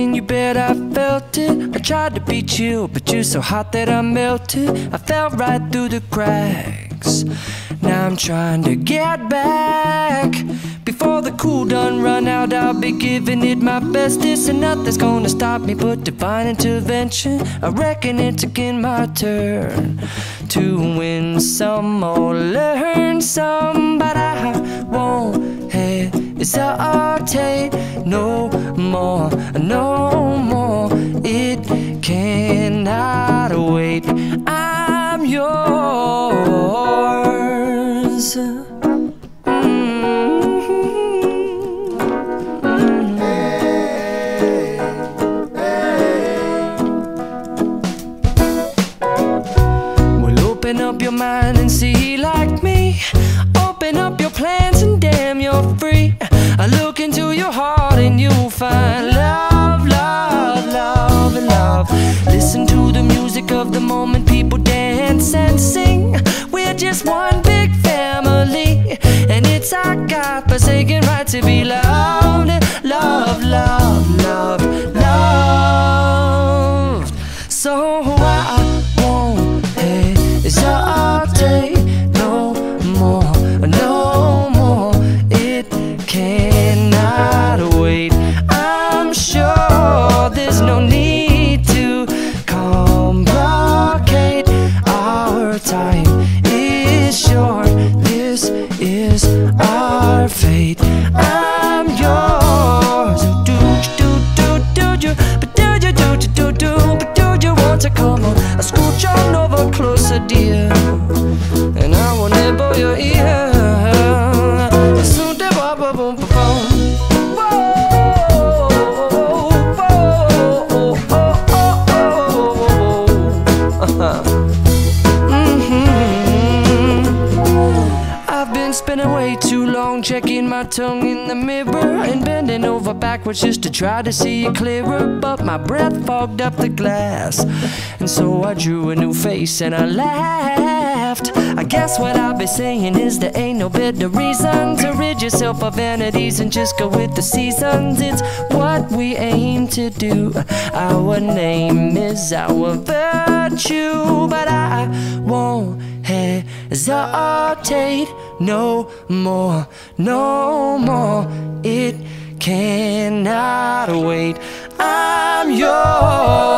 in your bed, I felt it. I tried to be chill, but you're so hot that I melted. I fell right through the cracks. Now I'm trying to get back. Before the cool done run out, I'll be giving it my bestest, and nothing's gonna stop me but divine intervention. I reckon it's again my turn to win some or learn some, but I won't hesitate no more, no more. It cannot wait. I'm yours. Open up your mind and see like me. Open up your plans and damn, you're free. I look into your heart and you'll find love, love, love, and love. Listen to the music of the moment, people dance and sing. We're just one big family, and it's our God-forsaken right to be loved. Love, love, love, loved. So I won't hesitate no more, no more. It cannot wait. I'm sure there's no need to complicate. Our time is short. This is our fate. I'm yours. Do you, but do you, but do you want to come on? I scooch on over closer, dear, and I will nibble your ear. Soon they boom, boom, boom, boom. I've been spending way too long checking my tongue in the mirror and bending over backwards just to try to see it clearer, but my breath fogged up the glass, and so I drew a new face and I laughed. I guess what I'll be saying is there ain't no better reason to rid yourself of vanities and just go with the seasons. It's what we aim to do. Our name is our virtue, but I won't hesitate no more, no more. It cannot wait. I'm yours.